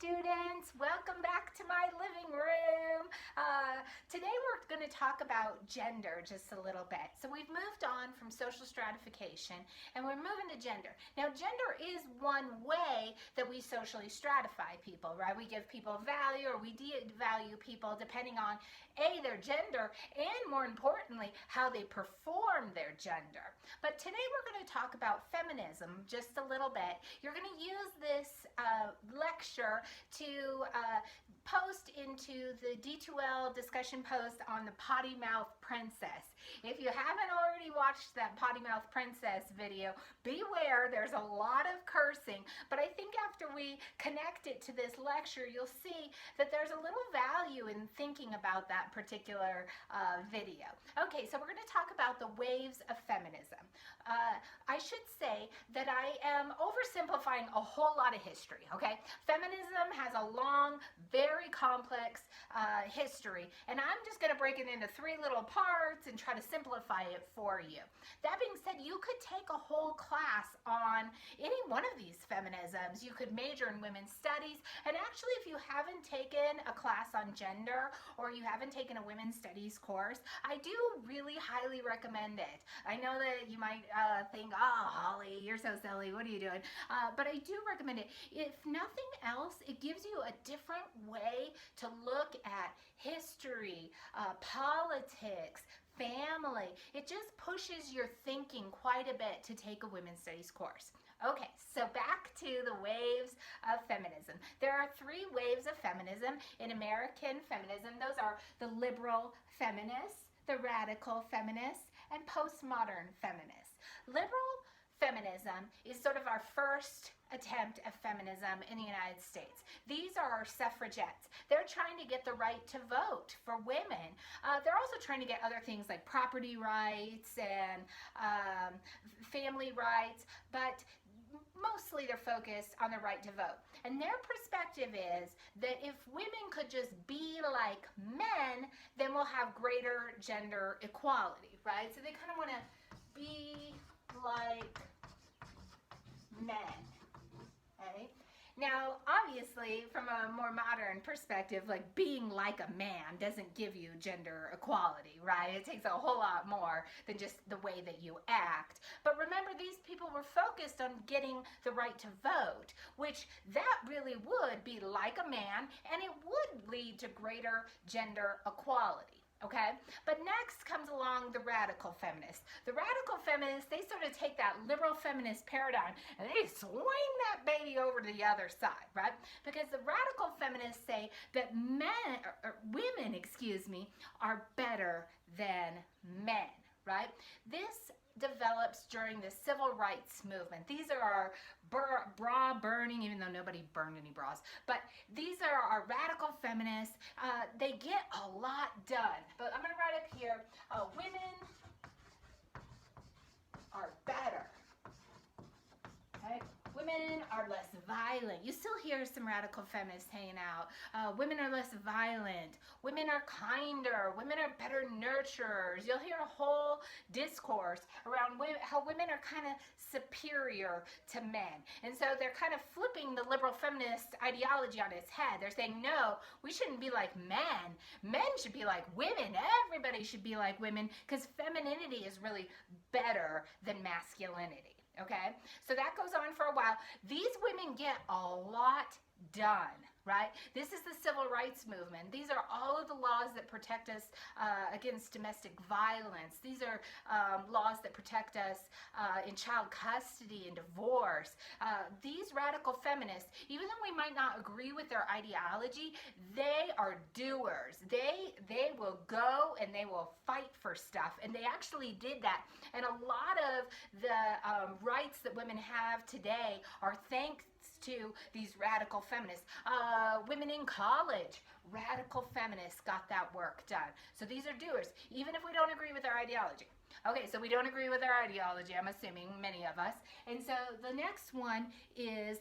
students, welcome back to my living room. Today we're going to talk about gender just a little bit. So we've moved on from social stratification and we're moving to gender. Now gender is one way that we socially stratify people, right? We give people value or we devalue people depending on their gender and more importantly how they perform their gender. But today we're going to talk about feminism just a little bit. You're going to use this lecture to post into the D2L discussion post on the Potty Mouth Princess. If you haven't already watched that Potty Mouth Princess video, beware, there's a lot of cursing, but I think after we connect it to this lecture, you'll see that there's a little value in thinking about that particular video. Okay, so we're going to talk about the waves of feminism. I should say that I am oversimplifying a whole lot of history, okay? Feminism has a long, very complex history, and I'm just going to break it into three little parts and try to simplify it for you. That being said, you could take a whole class on any one of these feminisms. You could major in women's studies, and actually if you haven't taken a class on gender or you haven't taken a women's studies course, I do really highly recommend it. I know that you might think, oh, Holly, you're so silly, what are you doing? But I do recommend it. If nothing else, it gives you a different way to look at history, politics, family. It just pushes your thinking quite a bit to take a women's studies course. Okay, so back to the waves of feminism. There are three waves of feminism in American feminism. Those are the liberal feminists, the radical feminists, and postmodern feminists. Liberal feminism is sort of our first attempt at feminism in the United States. These are our suffragettes. They're trying to get the right to vote for women. They're also trying to get other things like property rights and family rights, but mostly they're focused on the right to vote. And their perspective is that if women could just be like men, then we'll have greater gender equality, right? So they kind of want to be like men. Okay? Now, obviously, from a more modern perspective, like being like a man doesn't give you gender equality, right? It takes a whole lot more than just the way that you act. But remember, these people were focused on getting the right to vote, which that really would be like a man, and it would lead to greater gender equality. Okay, but next comes along the radical feminists. The radical feminists, they sort of take that liberal feminist paradigm and they swing that baby over to the other side, right? Because the radical feminists say that women, are better than men, right? This develops during the civil rights movement. These are our bra burning, even though nobody burned any bras, but these are our radical feminists. They get a lot done, but I'm going to write up here, women are better. Okay? Women are less violent. You still hear some radical feminists hanging out. Women are less violent. Women are kinder. Women are better nurturers. You'll hear a whole discourse around how women are kind of superior to men. And so they're kind of flipping the liberal feminist ideology on its head. They're saying, no, we shouldn't be like men. Men should be like women. Everybody should be like women because femininity is really better than masculinity. Okay, so that goes on for a while. These women get a lot done, right? This is the civil rights movement. These are all of the laws that protect us against domestic violence. These are laws that protect us in child custody and divorce. These radical feminists, even though we might not agree with their ideology, they are doers. They will go and they will fight for stuff, and they actually did that. And a lot of the rights that women have today are thanks to these radical feminists. Women in college, radical feminists got that work done. So these are doers, even if we don't agree with their ideology. Okay, so we don't agree with their ideology, I'm assuming, many of us. And so the next one is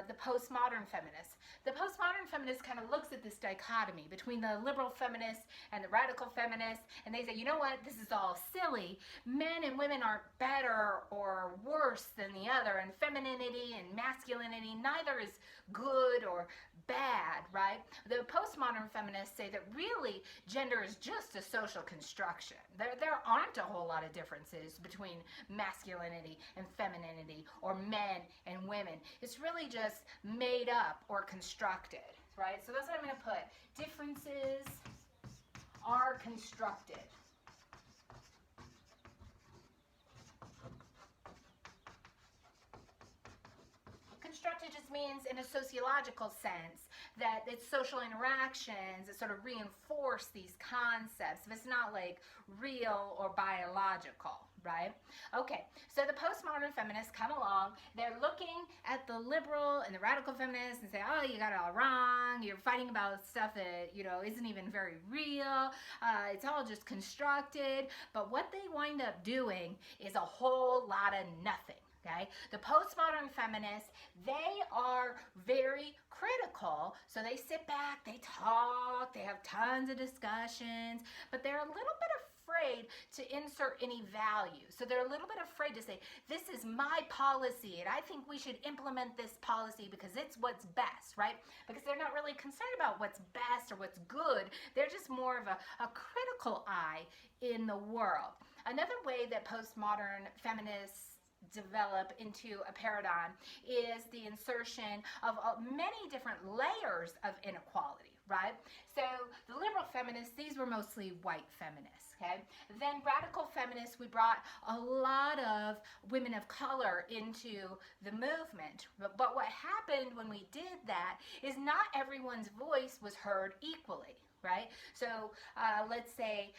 the postmodern feminist. The postmodern feminist kind of looks at this dichotomy between the liberal feminists and the radical feminists, and they say, you know what, this is all silly. Men and women aren't better or worse than the other, and femininity and masculinity, neither is good or bad, right? The postmodern feminists say that really gender is just a social construction. There aren't a whole lot of differences between masculinity and femininity or men and women. It's really just made up or constructed, right? So that's what I'm going to put. Differences are constructed. Constructed just means in a sociological sense that it's social interactions that sort of reinforce these concepts. It's not like real or biological, right? Okay, so the postmodern feminists come along, they're looking at the liberal and the radical feminists and say, oh, you got it all wrong, you're fighting about stuff that, you know, isn't even very real, it's all just constructed. But what they wind up doing is a whole lot of nothing. Okay? The postmodern feminists, they are very critical, so they sit back, they talk, they have tons of discussions, but they're a little bit afraid to insert any value. So they're a little bit afraid to say, this is my policy, and I think we should implement this policy because it's what's best, right? Because they're not really concerned about what's best or what's good. They're just more of a critical eye in the world. Another way that postmodern feminists develop into a paradigm is the insertion of many different layers of inequality, right? So the liberal feminists, these were mostly white feminists, okay? Then radical feminists, we brought a lot of women of color into the movement. But what happened when we did that is not everyone's voice was heard equally. Right? So let's say,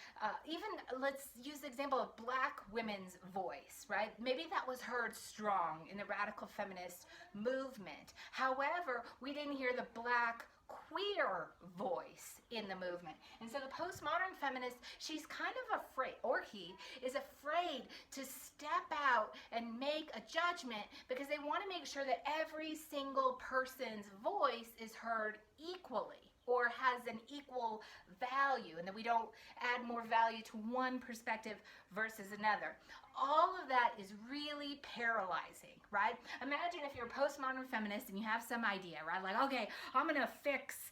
let's use the example of black women's voice, right? Maybe that was heard strong in the radical feminist movement. However, we didn't hear the black queer voice in the movement. And so the postmodern feminist, she's kind of afraid, or he is afraid to step out and make a judgment because they want to make sure that every single person's voice is heard equally or has an equal value, and that we don't add more value to one perspective versus another. All of that is really paralyzing, right? Imagine if you're a postmodern feminist and you have some idea, right? Like, okay, I'm gonna fix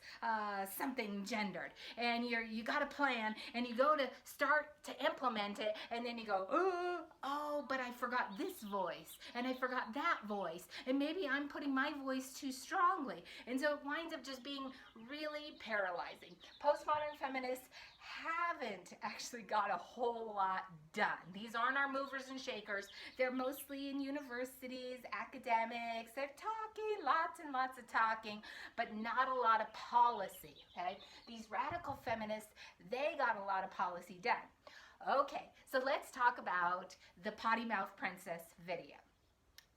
something gendered, and you got a plan, and you go to start to implement it, and then you go, oh, but I forgot this voice, and I forgot that voice, and maybe I'm putting my voice too strongly, and so it winds up just being really paralyzing. Postmodern feminists haven't actually got a whole lot done. These aren't our movers and shakers. They're mostly in universities, academics. They're talking, lots and lots of talking, but not a lot of policy, okay? These radical feminists, they got a lot of policy done. Okay, so let's talk about the Potty Mouth Princess video.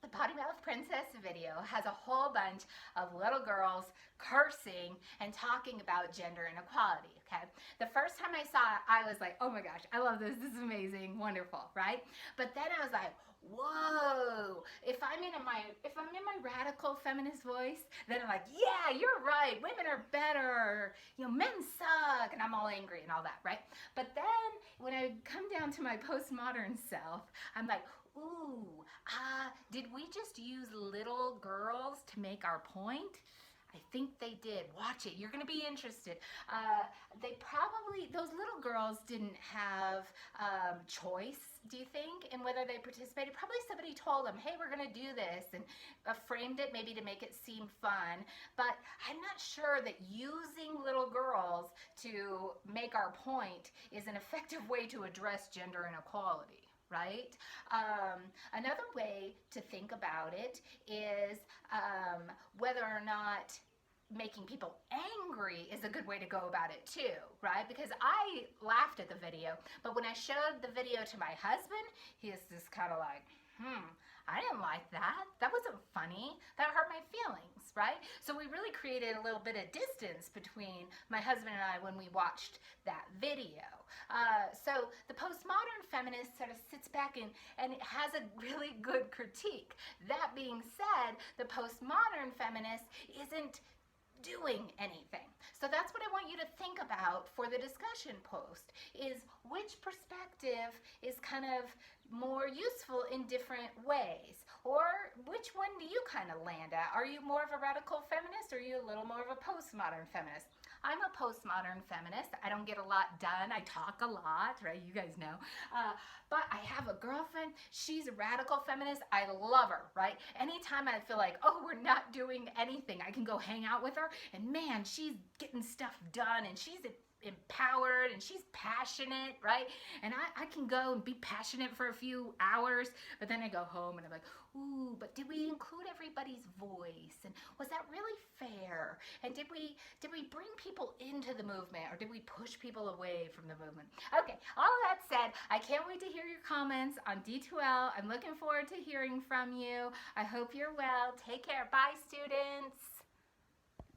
The Potty Mouth Princess video has a whole bunch of little girls cursing and talking about gender inequality, okay? The first time I saw it, I was like, oh my gosh, I love this. This is amazing, wonderful, right? But then I was like, whoa, if I'm in my radical feminist voice, then I'm like, yeah, you're right, women are better, you know, men suck, and I'm all angry and all that, right? But then when I come down to my postmodern self, I'm like, ooh, did we just use little girls to make our point? I think they did. Watch it. You're going to be interested. Those little girls didn't have choice, do you think, in whether they participated? Probably somebody told them, hey, we're going to do this, and framed it maybe to make it seem fun. But I'm not sure that using little girls to make our point is an effective way to address gender inequality. Right? Another way to think about it is whether or not making people angry is a good way to go about it too, right? Because I laughed at the video, but when I showed the video to my husband, he is just kind of like, I didn't like that. That wasn't funny. That hurt my feelings, right? So we really created a little bit of distance between my husband and I when we watched that video. So the postmodern feminist sort of sits back and has a really good critique. That being said, the postmodern feminist isn't doing anything. So that's what I want you to think about for the discussion post, is which perspective is kind of more useful in different ways, or which one do you kind of land at? Are you more of a radical feminist, or are you a little more of a postmodern feminist? I'm a postmodern feminist. I don't get a lot done. I talk a lot, right? You guys know. But I have a girlfriend. She's a radical feminist. I love her, right? Anytime I feel like, oh, we're not doing anything, I can go hang out with her, and man, she's getting stuff done, and she's empowered, and she's passionate, right? And I can go and be passionate for a few hours, but then I go home and I'm like, ooh, but did we include everybody's voice? And was that really fair? And did we bring people into the movement, or did we push people away from the movement? Okay, all of that said, I can't wait to hear your comments on D2L. I'm looking forward to hearing from you. I hope you're well. Take care. Bye, students.